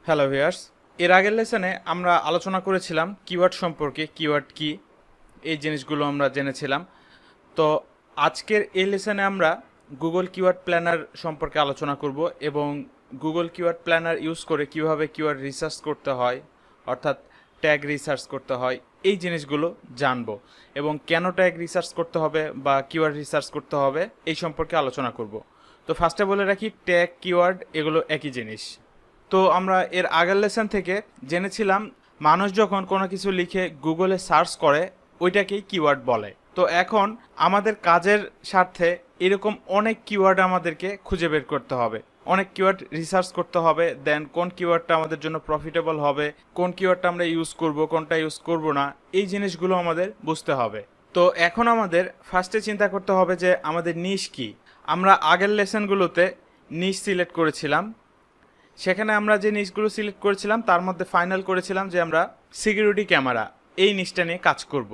Hello viewers, এর আগের লেসনে আমরা আলোচনা করেছিলাম কিওয়ার্ড সম্পর্কে। কিওয়ার্ড কি, এই জিনিসগুলো আমরা জেনেছিলাম। তো আজকের এই লেসনে আমরা গুগল কিওয়ার্ড প্ল্যানার সম্পর্কে আলোচনা করব এবং গুগল কিওয়ার্ড প্ল্যানার ইউজ করে কিভাবে কিওয়ার্ড রিসার্চ করতে হয়, অর্থাৎ ট্যাগ রিসার্চ করতে হয়, এই জিনিসগুলো জানবো এবং কেন ট্যাগ রিসার্চ করতে হবে বা কিওয়ার্ড রিসার্চ করতে হবে এই সম্পর্কে আলোচনা করব। তো ফার্স্টে বলে রাখি, ট্যাগ কিওয়ার্ড এগুলো একই জিনিস। তো আমরা এর আগের লেসন থেকে জেনেছিলাম মানুষ যখন কোনো কিছু লিখে গুগলে সার্চ করে ওইটাকেই কিওয়ার্ড বলে। তো এখন আমাদের কাজের স্বার্থে এরকম অনেক কিওয়ার্ড আমাদেরকে খুঁজে বের করতে হবে, অনেক কিওয়ার্ড রিসার্চ করতে হবে। দেন কোন কিওয়ার্ডটা আমাদের জন্য প্রফিটেবল হবে, কোন কিওয়ার্ডটা আমরা ইউজ করব, কোনটা ইউজ করব না, এই জিনিসগুলো আমাদের বুঝতে হবে। তো এখন আমাদের ফার্স্টে চিন্তা করতে হবে যে আমাদের নিশ কি। আমরা আগের লেসনগুলোতে নিশ সিলেক্ট করেছিলাম, সেখানে আমরা যে নিশগুলো সিলেক্ট করেছিলাম তার মধ্যে ফাইনাল করেছিলাম যে আমরা সিকিউরিটি ক্যামেরা এই নিশটা নিয়ে কাজ করব।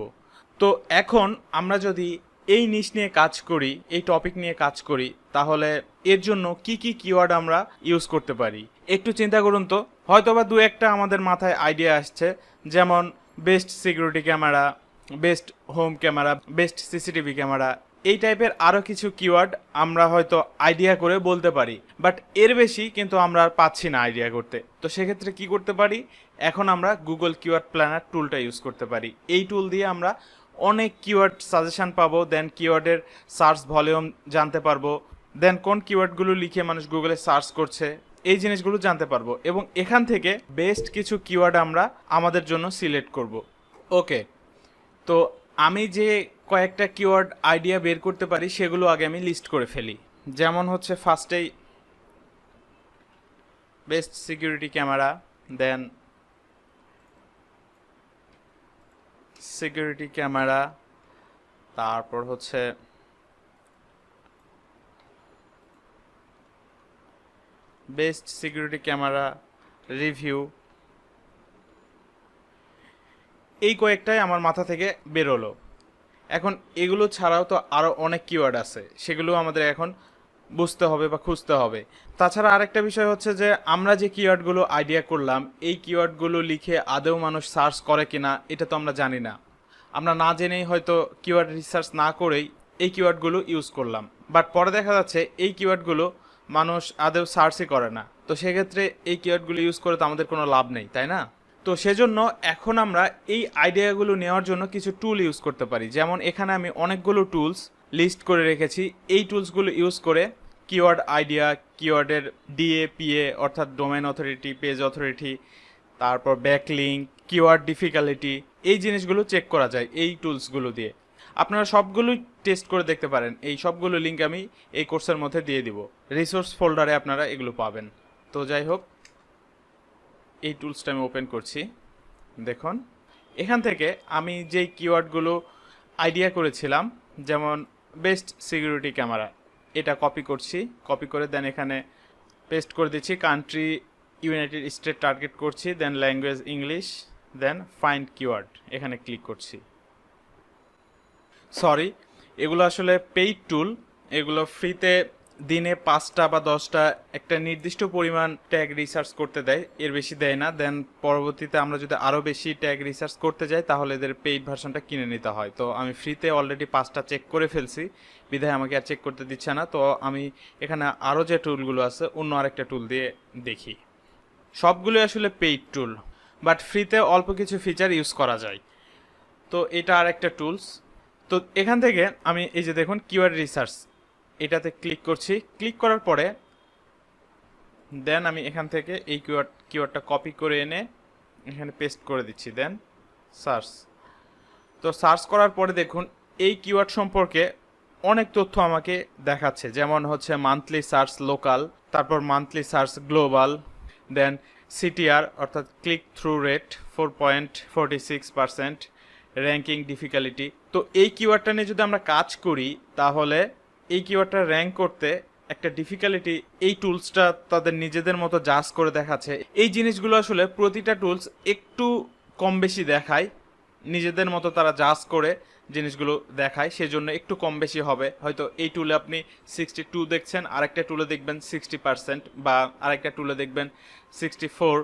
তো এখন আমরা যদি এই নিশ নিয়ে কাজ করি, এই টপিক নিয়ে কাজ করি, তাহলে এর জন্য কি কি কিওয়ার্ড আমরা ইউজ করতে পারি একটু চিন্তা করুন। তো হয়তোবা দু একটা আমাদের মাথায় আইডিয়া আসছে, যেমন best security camera, best home camera, best CCTV camera, এই টাইপের আরও কিছু কিওয়ার্ড আমরা হয়তো আইডিয়া করে বলতে পারি, বাট এর বেশি কিন্তু আমরা আর পাচ্ছি না আইডিয়া করতে। তো সেক্ষেত্রে কি করতে পারি, এখন আমরা গুগল কিওয়ার্ড প্ল্যানার টুলটা ইউজ করতে পারি। এই টুল দিয়ে আমরা অনেক কিওয়ার্ড সাজেশন পাবো, দেন কিওয়ার্ডের সার্চ ভলিউম জানতে পারবো, দেন কোন কিওয়ার্ডগুলো লিখে মানুষ গুগলে সার্চ করছে এই জিনিসগুলো জানতে পারবো, এবং এখান থেকে বেস্ট কিছু কিওয়ার্ড আমরা আমাদের জন্য সিলেক্ট করব। ওকে, তো আমি যে কয়েকটা কিওয়ার্ড আইডিয়া বের করতে পারি সেগুলো আগে আমি লিস্ট করে ফেলি। যেমন হচ্ছে ফার্স্টেই বেস্ট সিকিউরিটি ক্যামেরা, দেন সিকিউরিটি ক্যামেরা, তারপর হচ্ছে বেস্ট সিকিউরিটি ক্যামেরা রিভিউ। এই কয়েকটাই আমার মাথা থেকে বেরোলো। এখন এগুলো ছাড়াও তো আরও অনেক কিওয়ার্ড আছে, সেগুলো আমাদের এখন বুঝতে হবে বা খুঁজতে হবে। তাছাড়া আরেকটা বিষয় হচ্ছে যে আমরা যে কিওয়ার্ডগুলো আইডিয়া করলাম এই কিওয়ার্ডগুলো লিখে আদৌ মানুষ সার্চ করে কিনা এটা তো আমরা জানি না। আমরা না জেনেই হয়তো কিওয়ার্ড রিসার্চ না করেই এই কিওয়ার্ডগুলো ইউজ করলাম, বাট পরে দেখা যাচ্ছে এই কিওয়ার্ডগুলো মানুষ আদৌ সার্চই করে না। তো সেক্ষেত্রে এই কিওয়ার্ডগুলো ইউজ করে তো আমাদের কোনো লাভ নেই, তাই না? তো সেজন্য এখন আমরা এই আইডিয়াগুলো নেওয়ার জন্য কিছু টুল ইউজ করতে পারি। যেমন এখানে আমি অনেকগুলো টুলস লিস্ট করে রেখেছি। এই টুলসগুলো ইউজ করে কিওয়ার্ড আইডিয়া, কিওয়ার্ডের ডিএপিএ অর্থাৎ ডোমেইন অথরিটি, পেজ অথরিটি, তারপর ব্যাকলিঙ্ক, কিওয়ার্ড ডিফিকাল্টি, এই জিনিসগুলো চেক করা যায় এই টুলসগুলো দিয়ে। আপনারা সবগুলোই টেস্ট করে দেখতে পারেন। এই সবগুলো লিঙ্ক আমি এই কোর্সের মধ্যে দিয়ে দিব, রিসোর্স ফোল্ডারে আপনারা এগুলো পাবেন। তো যাই হোক, এই টুলসটা আমি ওপেন করছি। দেখুন এখান থেকে আমি যেই কিওয়ার্ডগুলো আইডিয়া করেছিলাম, যেমন বেস্ট সিকিউরিটি ক্যামেরা, এটা কপি করছি। কপি করে দেন এখানে পেস্ট করে দিচ্ছি। কান্ট্রি ইউনাইটেড স্টেট টার্গেট করছি, then language English, then find keyword, এখানে ক্লিক করছি। সরি, এগুলো আসলে পেইড টুল। এগুলো ফ্রিতে দিনে 5টা বা 10টা একটা নির্দিষ্ট পরিমাণ ট্যাগ রিসার্চ করতে দেয়, এর বেশি দেয় না। দেন পরবর্তীতে আমরা যদি আরও বেশি ট্যাগ রিসার্চ করতে যাই তাহলে এদের পেইড ভার্সনটা কিনে নিতে হয়। তো আমি ফ্রিতে অলরেডি 5টা চেক করে ফেলছি, বিধায় আমাকে আর চেক করতে দিচ্ছে না। তো আমি এখানে আরও যে টুলগুলো আছে অন্য আরেকটা টুল দিয়ে দেখি। সবগুলো আসলে পেইড টুল, বাট ফ্রিতে অল্প কিছু ফিচার ইউজ করা যায়। তো এটা আরেকটা টুলস। তো এখান থেকে আমি এই যে দেখুন কিওয়ার্ড রিসার্চ, এটাতে ক্লিক করছি। ক্লিক করার পরে দেন আমি এখান থেকে এই কিওয়ার্ডটা কপি করে এনে এখানে পেস্ট করে দিচ্ছি, দেন সার্চ। তো সার্চ করার পরে দেখুন এই কিওয়ার্ড সম্পর্কে অনেক তথ্য আমাকে দেখাচ্ছে, যেমন হচ্ছে মান্থলি সার্চ লোকাল, তারপর মান্থলি সার্চ গ্লোবাল, দেন সিটিআর অর্থাৎ click through rate 4.46%, ranking difficulty. তো এই কিওয়ার্ডটা নিয়ে যদি আমরা কাজ করি তাহলে এই কিওয়ার্ডটা র্যাঙ্ক করতে একটা ডিফিকাল্টি এই টুলসটা তাদের নিজেদের মতো জাজ করে দেখাচ্ছে। এই জিনিসগুলো আসলে প্রতিটা টুলস একটু কম বেশি দেখায়, নিজেদের মতো তারা জাজ করে জিনিসগুলো দেখায়, সেজন্য একটু কম বেশি হবে। হয়তো এই টুলে আপনি 62 দেখছেন, আরেকটা টুলে দেখবেন 60%, বা আরেকটা টুলে দেখবেন 64।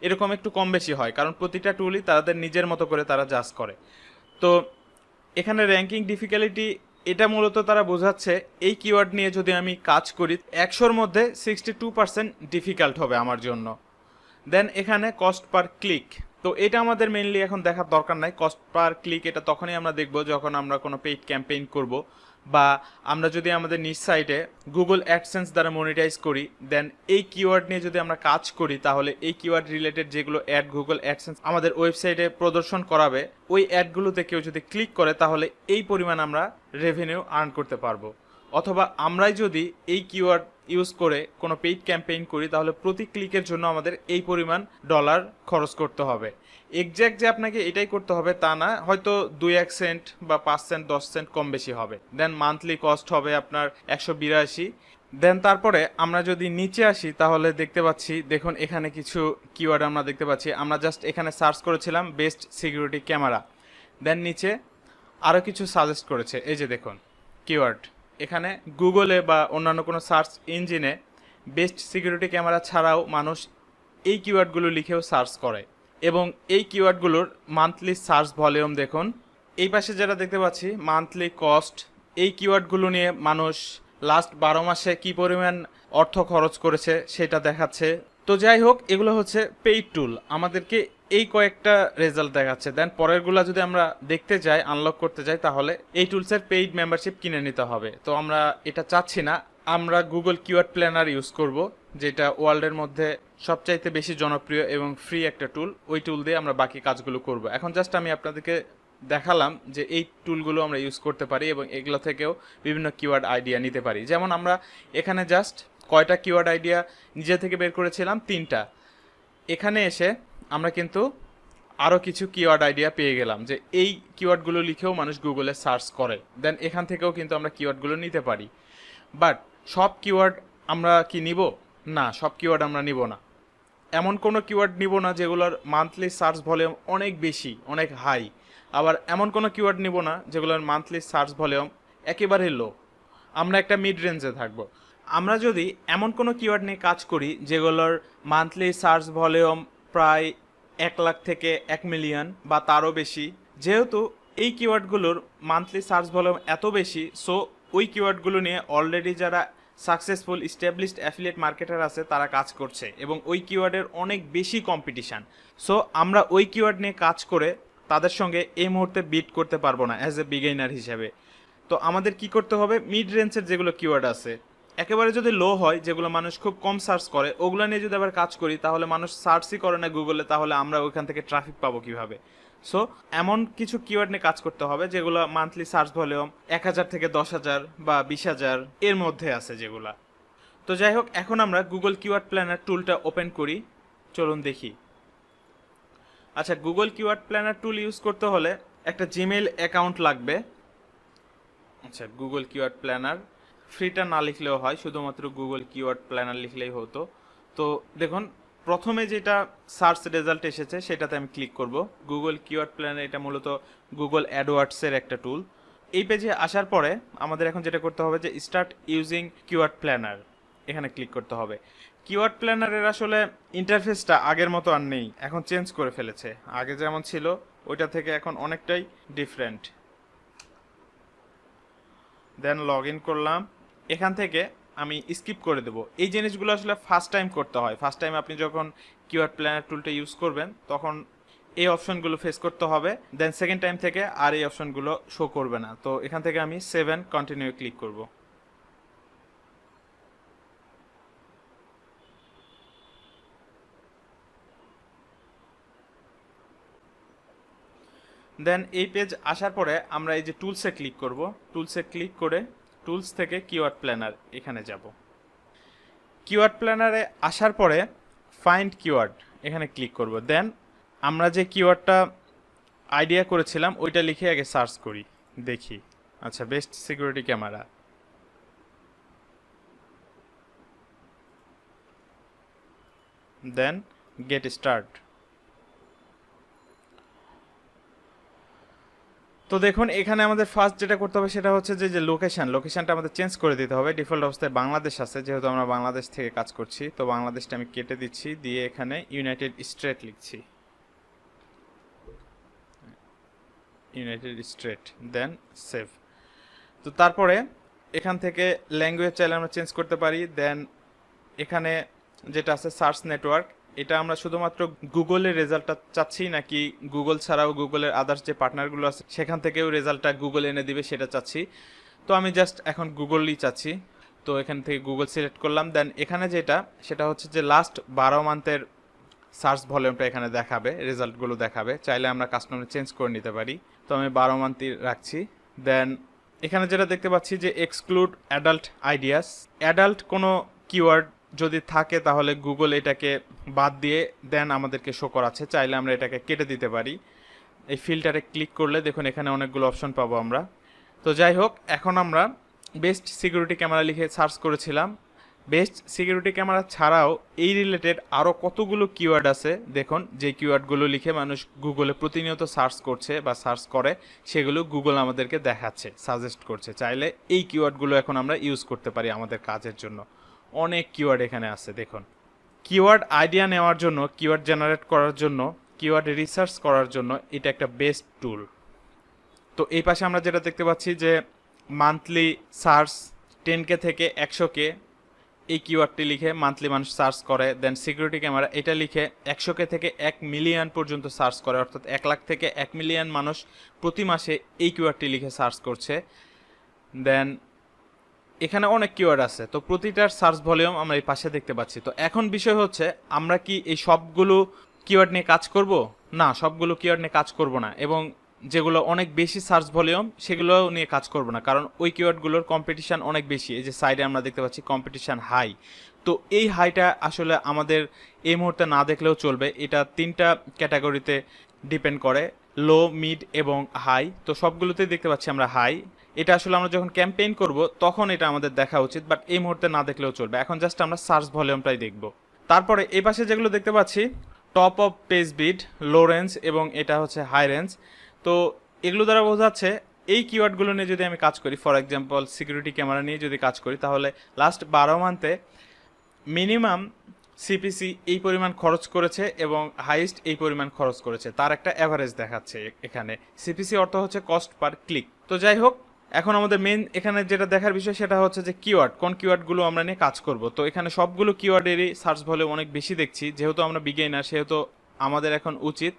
এরকম একটু কম বেশি হয়, কারণ প্রতিটা টুলই তাদের নিজের মতো করে তারা জাজ করে। তো এখানে র্যাঙ্কিং ডিফিকাল্টি এটা মূলত তারা বোঝাচ্ছে এই কিওয়ার্ড নিয়ে যদি আমি কাজ করি 100-র মধ্যে 62% ডিফিকাল্ট হবে আমার জন্য। দেন এখানে কস্ট পার ক্লিক, তো এটা আমাদের মেইনলি এখন দেখার দরকার নাই। কস্ট পার ক্লিক এটা তখনই আমরা দেখব যখন আমরা কোনো পেইড ক্যাম্পেইন করব, বা আমরা যদি আমাদের নিজ সাইটে গুগল অ্যাডসেন্স দ্বারা মনিটাইজ করি, দেন এই কিওয়ার্ড নিয়ে যদি আমরা কাজ করি, তাহলে এই কিওয়ার্ড রিলেটেড যেগুলো অ্যাড গুগল অ্যাডসেন্স আমাদের ওয়েবসাইটে প্রদর্শন করাবে, ওই অ্যাডগুলোতে কেউ যদি ক্লিক করে তাহলে এই পরিমাণ আমরা রেভিনিউ আর্ন করতে পারবো। অথবা আমরাই যদি এই কিওয়ার্ড ইউজ করে কোনো পেইড ক্যাম্পেইন করি, তাহলে প্রতি ক্লিকের জন্য আমাদের এই পরিমাণ ডলার খরচ করতে হবে। এক্স্যাক্ট যে আপনাকে এটাই করতে হবে তা না, হয়তো 2-1 সেন্ট বা 5 সেন্ট 10 সেন্ট কম বেশি হবে। দেন মান্থলি কস্ট হবে আপনার 182। দেন তারপরে আমরা যদি নিচে আসি তাহলে দেখতে পাচ্ছি, দেখুন এখানে কিছু কিওয়ার্ড আমরা দেখতে পাচ্ছি। আমরা জাস্ট এখানে সার্চ করেছিলাম বেস্ট সিকিউরিটি ক্যামেরা, দেন নিচে আরও কিছু সাজেস্ট করেছে। এই যে দেখুন কিওয়ার্ড, এখানে গুগলে বা অন্যান্য কোনো সার্চ ইঞ্জিনে বেস্ট সিকিউরিটি ক্যামেরা ছাড়াও মানুষ এই কিওয়ার্ডগুলো লিখেও সার্চ করে, এবং এই কিওয়ার্ডগুলোর মান্থলি সার্চ ভলিউম দেখুন। এই পাশে যেটা দেখতে পাচ্ছি মান্থলি কস্ট, এই কিওয়ার্ডগুলো নিয়ে মানুষ লাস্ট 12 মাসে কী পরিমাণ অর্থ খরচ করেছে সেটা দেখাচ্ছে। তো যাই হোক, এগুলো হচ্ছে পেইড টুল, আমাদেরকে এই কয়েকটা রেজাল্ট দেখাচ্ছে। দেন পরেরগুলো যদি আমরা দেখতে যাই, আনলক করতে যাই, তাহলে এই টুলসের পেইড মেম্বারশিপ কিনে নিতে হবে। তো আমরা এটা চাচ্ছি না, আমরা গুগল কিওয়ার্ড প্ল্যানার ইউজ করব, যেটা ওয়ার্ল্ডের মধ্যে সবচাইতে বেশি জনপ্রিয় এবং ফ্রি একটা টুল। ওই টুল দিয়ে আমরা বাকি কাজগুলো করব। এখন জাস্ট আমি আপনাদেরকে দেখালাম যে এই টুলগুলো আমরা ইউজ করতে পারি এবং এগুলো থেকেও বিভিন্ন কিওয়ার্ড আইডিয়া নিতে পারি। যেমন আমরা এখানে জাস্ট কয়টা কিওয়ার্ড আইডিয়া নিজে থেকে বের করেছিলাম, 3টা। এখানে এসে আমরা কিন্তু আরও কিছু কিওয়ার্ড আইডিয়া পেয়ে গেলাম যে এই কিওয়ার্ডগুলো লিখেও মানুষ গুগলে সার্চ করে। দেন এখান থেকেও কিন্তু আমরা কিওয়ার্ডগুলো নিতে পারি। বাট সব কিওয়ার্ড আমরা কি নিব? না, সব কিওয়ার্ড আমরা নিব না। এমন কোনো কিওয়ার্ড নিব না যেগুলোর মান্থলি সার্চ ভলিউম অনেক বেশি, অনেক হাই। আবার এমন কোনো কিওয়ার্ড নিব না যেগুলোর মান্থলি সার্চ ভলিউম একেবারে লো। আমরা একটা মিড রেঞ্জে থাকবো। আমরা যদি এমন কোনো কিওয়ার্ড নিয়ে কাজ করি যেগুলোর মান্থলি সার্চ ভলিউম প্রায় 1 লাখ থেকে 1 মিলিয়ন বা তারও বেশি, যেহেতু এই কিওয়ার্ডগুলোর মান্থলি সার্চ ভলিউম এত বেশি, সো ওই কিওয়ার্ডগুলো নিয়ে অলরেডি যারা সাকসেসফুল এস্টাবলিশড অ্যাফিলিয়েট মার্কেটার আছে তারা কাজ করছে, এবং ওই কিওয়ার্ডের অনেক বেশি কম্পিটিশান। সো আমরা ওই কিওয়ার্ড নিয়ে কাজ করে তাদের সঙ্গে এই মুহূর্তে বিট করতে পারবো না অ্যাজ এ বিগিনার হিসেবে। তো আমাদের কি করতে হবে, মিড রেঞ্জের যেগুলো কিওয়ার্ড আছে, একেবারে যদি লো হয়, যেগুলো মানুষ খুব কম সার্চ করে, ওগুলো নিয়ে যদি আবার কাজ করি তাহলে মানুষ সার্চই করে না গুগলে, তাহলে আমরা ওইখান থেকে ট্রাফিক পাবো কিভাবে? সো এমন কিছু কিওয়ার্ড নিয়ে কাজ করতে হবে যেগুলো মান্থলি সার্চ ভলিউম 1000 থেকে 10,000 বা 20,000 এর মধ্যে আছে যেগুলা। তো যাই হোক, এখন আমরা গুগল কিওয়ার্ড প্ল্যানার টুলটা ওপেন করি, চলুন দেখি। আচ্ছা, Google keyword planner tool use করতে হলে একটা জিমেইল অ্যাকাউন্ট লাগবে। আচ্ছা, গুগল কিওয়ার্ড প্ল্যানার ফ্রিটা না লিখলেও হয়, শুধুমাত্র গুগল কিওয়ার্ড প্ল্যানার লিখলেই হতো। তো দেখুন, প্রথমে যেটা সার্চ রেজাল্ট এসেছে সেটাতে আমি ক্লিক করব। গুগল কিওয়ার্ড প্ল্যানার এটা মূলত গুগল অ্যাডওয়ার্ডসের একটা টুল। এই পেজে আসার পরে আমাদের এখন যেটা করতে হবে যে স্টার্ট ইউজিং কিওয়ার্ড প্ল্যানার, এখানে ক্লিক করতে হবে। কিওয়ার্ড প্ল্যানারের আসলে ইন্টারফেসটা আগের মতো আর নেই, এখন চেঞ্জ করে ফেলেছে। আগে যেমন ছিল ওইটা থেকে এখন অনেকটাই ডিফারেন্ট। দেন লগ ইন করলাম। এখান থেকে আমি স্কিপ করে দেবো। এই জিনিসগুলো আসলে ফার্স্ট টাইম করতে হয়। ফার্স্ট টাইম আপনি যখন কিওয়ার্ড প্ল্যানার টুলটা ইউজ করবেন তখন এই অপশনগুলো ফেস করতে হবে। দেন সেকেন্ড টাইম থেকে আর এই অপশনগুলো শো করবে না। তো এখান থেকে আমি 7 কন্টিনিউ ক্লিক করব। দেন এই পেজ আসার পরে আমরা এই যে টুলসে ক্লিক করব। টুলসে ক্লিক করে টুলস থেকে কিওয়ার্ড প্ল্যানার এখানে যাব। কিওয়ার্ড প্ল্যানারে আসার পরে ফাইন্ড কিওয়ার্ড এখানে ক্লিক করব। দেন আমরা যে কিওয়ার্ডটা আইডিয়া করেছিলাম ওইটা লিখে আগে সার্চ করি, দেখি। আচ্ছা, বেস্ট সিকিউরিটি ক্যামেরা। দেন গেট স্টার্ট। তো দেখুন এখানে আমাদের ফার্স্ট যেটা করতে হবে সেটা হচ্ছে যে লোকেশনটা আমাদের চেঞ্জ করে দিতে হবে। ডিফল্ট অবস্থায় বাংলাদেশ আছে, যেহেতু আমরা বাংলাদেশ থেকে কাজ করছি, তো বাংলাদেশটা আমি কেটে দিচ্ছি, দিয়ে এখানে ইউনাইটেড স্টেট লিখছি, ইউনাইটেড স্টেট, দেন সেভ। তো তারপরে এখান থেকে ল্যাঙ্গুয়েজ চাইলে আমরা চেঞ্জ করতে পারি। দেন এখানে যেটা আছে সার্চ নেটওয়ার্ক, এটা আমরা শুধুমাত্র গুগলের রেজাল্টটা চাচ্ছি নাকি গুগল ছাড়াও গুগলের আদার্স যে পার্টনারগুলো আছে সেখান থেকেও রেজাল্টটা গুগল এনে দিবে সেটা চাচ্ছি। তো আমি জাস্ট এখন গুগলই চাচ্ছি, তো এখান থেকে গুগল সিলেক্ট করলাম। দেন এখানে যেটা সেটা হচ্ছে যে লাস্ট 12 মান্থের সার্চ ভলিউমটা এখানে দেখাবে, রেজাল্টগুলো দেখাবে। চাইলে আমরা কাস্টমার চেঞ্জ করে নিতে পারি, তো আমি 12 মান্থই রাখছি। দেন এখানে যেটা দেখতে পাচ্ছি যে এক্সক্লুড অ্যাডাল্ট আইডিয়াস, অ্যাডাল্ট কোনো কিওয়ার্ড যদি থাকে তাহলে গুগল এটাকে বাদ দিয়ে দেন আমাদেরকে শো করাচ্ছে, চাইলে আমরা এটাকে কেটে দিতে পারি। এই ফিল্টারে ক্লিক করলে দেখুন এখানে অনেকগুলো অপশন পাবো আমরা। তো যাই হোক, এখন আমরা বেস্ট সিকিউরিটি ক্যামেরা লিখে সার্চ করেছিলাম। বেস্ট সিকিউরিটি ক্যামেরা ছাড়াও এই রিলেটেড আরও কতগুলো কিওয়ার্ড আছে দেখুন, যে কিওয়ার্ডগুলো লিখে মানুষ গুগলে প্রতিনিয়ত সার্চ করছে বা সার্চ করে, সেগুলো গুগল আমাদেরকে দেখাচ্ছে, সাজেস্ট করছে। চাইলে এই কিওয়ার্ডগুলো এখন আমরা ইউজ করতে পারি আমাদের কাজের জন্য। অনেক কিওয়ার্ড এখানে আছে দেখুন। কিওয়ার্ড আইডিয়া নেওয়ার জন্য, কিওয়ার্ড জেনারেট করার জন্য, কিওয়ার্ড রিসার্চ করার জন্য এটা একটা বেস্ট টুল। তো এই পাশে আমরা যেটা দেখতে পাচ্ছি যে মান্থলি সার্চ 10K থেকে 100K, এই কিওয়ার্ডটি লিখে মান্থলি মানুষ সার্চ করে। দেন সিকিউরিটি ক্যামেরা, এটা লিখে 100K থেকে 1 মিলিয়ন পর্যন্ত সার্চ করে, অর্থাৎ 1 লাখ থেকে 1 মিলিয়ন মানুষ প্রতি মাসে এই কিওয়ার্ডটি লিখে সার্চ করছে। দেন এখানে অনেক কিওয়ার্ড আছে, তো প্রতিটার সার্চ ভলিউম আমরা এই পাশে দেখতে পাচ্ছি। তো এখন বিষয় হচ্ছে আমরা কি এই সবগুলো কিওয়ার্ড নিয়ে কাজ করব? না, সবগুলো কিওয়ার্ড নিয়ে কাজ করব না, এবং যেগুলো অনেক বেশি সার্চ ভলিউম সেগুলো নিয়ে কাজ করব না, কারণ ওই কিওয়ার্ডগুলোর কম্পিটিশান অনেক বেশি। এই যে সাইডে আমরা দেখতে পাচ্ছি কম্পিটিশান হাই, তো এই হাইটা আসলে আমাদের এই মুহূর্তে না দেখলেও চলবে। এটা 3টা ক্যাটাগরিতে ডিপেন্ড করে, লো, মিড এবং হাই। তো সবগুলোতেই দেখতে পাচ্ছি আমরা হাই। এটা আসলে আমরা যখন ক্যাম্পেইন করব তখন এটা আমাদের দেখা উচিত, বাট এই মুহূর্তে না দেখলেও চলবে। এখন জাস্ট আমরা সার্চ ভলিউমটাই দেখব। তারপরে এই পাশে যেগুলো দেখতে পাচ্ছি top of page bid, low range এবং এটা হচ্ছে হাই রেঞ্জ। তো এগুলো দ্বারা বোঝাচ্ছে এই কিওয়ার্ডগুলো নিয়ে যদি আমি কাজ করি, ফর এক্সাম্পল সিকিউরিটি ক্যামেরা নিয়ে যদি কাজ করি, তাহলে লাস্ট 12 মান্থে মিনিমাম সিপিসি এই পরিমাণ খরচ করেছে এবং হাইয়েস্ট এই পরিমাণ খরচ করেছে, তার একটা অ্যাভারেজ দেখাচ্ছে এখানে। সিপিসি অর্থ হচ্ছে কস্ট পার ক্লিক। তো যাই হোক, এখন আমাদের মেন এখানে যেটা দেখার বিষয় সেটা হচ্ছে যে কিওয়ার্ড, কোন কিওয়ার্ডগুলো আমরা নিয়ে কাজ করব। তো এখানে সবগুলো কিওয়ার্ডেরই সার্চ ভলিউম অনেক বেশি দেখছি, যেহেতু আমরা বিগিনার সেহেতু আমাদের এখন উচিত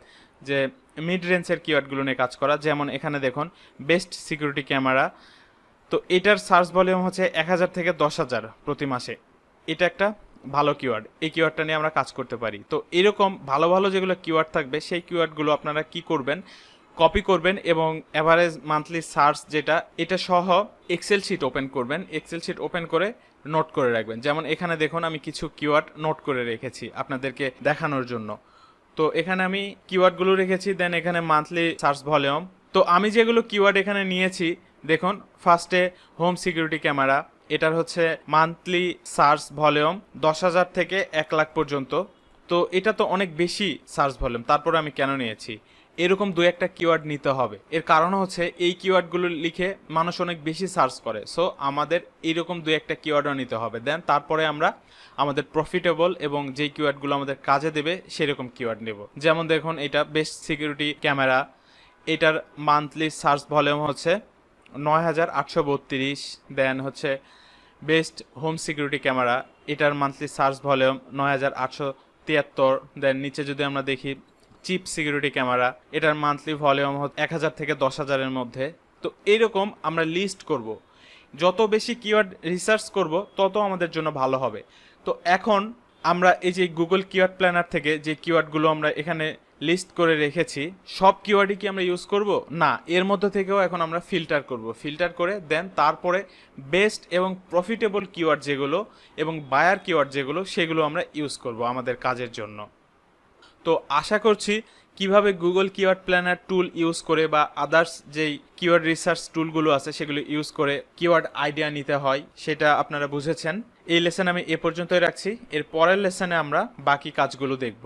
যে মিড রেঞ্জের কিওয়ার্ডগুলো নিয়ে কাজ করা। যেমন এখানে দেখুন বেস্ট সিকিউরিটি ক্যামেরা, তো এটার সার্চ ভলিউম হচ্ছে 1000 থেকে 10,000 প্রতি মাসে। এটা একটা ভালো কিওয়ার্ড, এই কিওয়ার্ডটা নিয়ে আমরা কাজ করতে পারি। তো এরকম ভালো ভালো যেগুলো কিওয়ার্ড থাকবে সেই কিওয়ার্ডগুলো আপনারা কি করবেন, কপি করবেন এবং অ্যাভারেজ মান্থলি সার্চ যেটা, এটা সহ এক্সেল শিট ওপেন করবেন। এক্সেল শিট ওপেন করে নোট করে রাখবেন। যেমন এখানে দেখুন আমি কিছু কিওয়ার্ড নোট করে রেখেছি আপনাদেরকে দেখানোর জন্য। তো এখানে আমি কিওয়ার্ডগুলো রেখেছি, দেন এখানে মান্থলি সার্চ ভলিউম। তো আমি যেগুলো কিওয়ার্ড এখানে নিয়েছি দেখুন, ফার্স্টে হোম সিকিউরিটি ক্যামেরা, এটার হচ্ছে মান্থলি সার্চ ভলিউম 10,000 থেকে 1 লাখ পর্যন্ত। তো এটা তো অনেক বেশি সার্চ ভলিউম, তারপরে আমি কেন নিয়েছি? এরকম দু একটা কিওয়ার্ড নিতে হবে। এর কারণ হচ্ছে এই কিওয়ার্ডগুলো লিখে মানুষ অনেক বেশি সার্চ করে, সো আমাদের এইরকম দু একটা কিওয়ার্ডও নিতে হবে। দেন তারপরে আমরা আমাদের প্রফিটেবল এবং যেই কিওয়ার্ডগুলো আমাদের কাজে দেবে সেরকম কিওয়ার্ড নেব। যেমন দেখুন এটা বেস্ট সিকিউরিটি ক্যামেরা, এটার মান্থলি সার্চ ভলিউম হচ্ছে 9,832। দেন হচ্ছে বেস্ট হোম সিকিউরিটি ক্যামেরা, এটার মান্থলি সার্চ ভলিউম 9,873। দেন নিচে যদি আমরা দেখি চিপ সিকিউরিটি ক্যামেরা, এটার মান্থলি ভলিউম 1000 থেকে 10,000-এর মধ্যে। তো এইরকম আমরা লিস্ট করব, যত বেশি কিওয়ার্ড রিসার্চ করব তত আমাদের জন্য ভালো হবে। তো এখন আমরা এই যে গুগল কিওয়ার্ড প্ল্যানার থেকে যে কিওয়ার্ডগুলো আমরা এখানে লিস্ট করে রেখেছি, সব কিওয়ার্ডই কি আমরা ইউজ করব? না, এর মধ্যে থেকেও এখন আমরা ফিল্টার করব। ফিল্টার করে দেন তারপরে বেস্ট এবং প্রফিটেবল কিওয়ার্ড যেগুলো এবং বায়ার কিওয়ার্ড যেগুলো, সেগুলো আমরা ইউজ করব আমাদের কাজের জন্য। তো আশা করছি কিভাবে Google keyword planner tool use করে বা আদার্স যেই কিওয়ার্ড রিসার্চ টুলগুলো আছে সেগুলো ইউজ করে কিওয়ার্ড আইডিয়া নিতে হয় সেটা আপনারা বুঝেছেন। এই লেসন আমি এ পর্যন্তই রাখছি, এর পরের লেসনে আমরা বাকি কাজগুলো দেখব।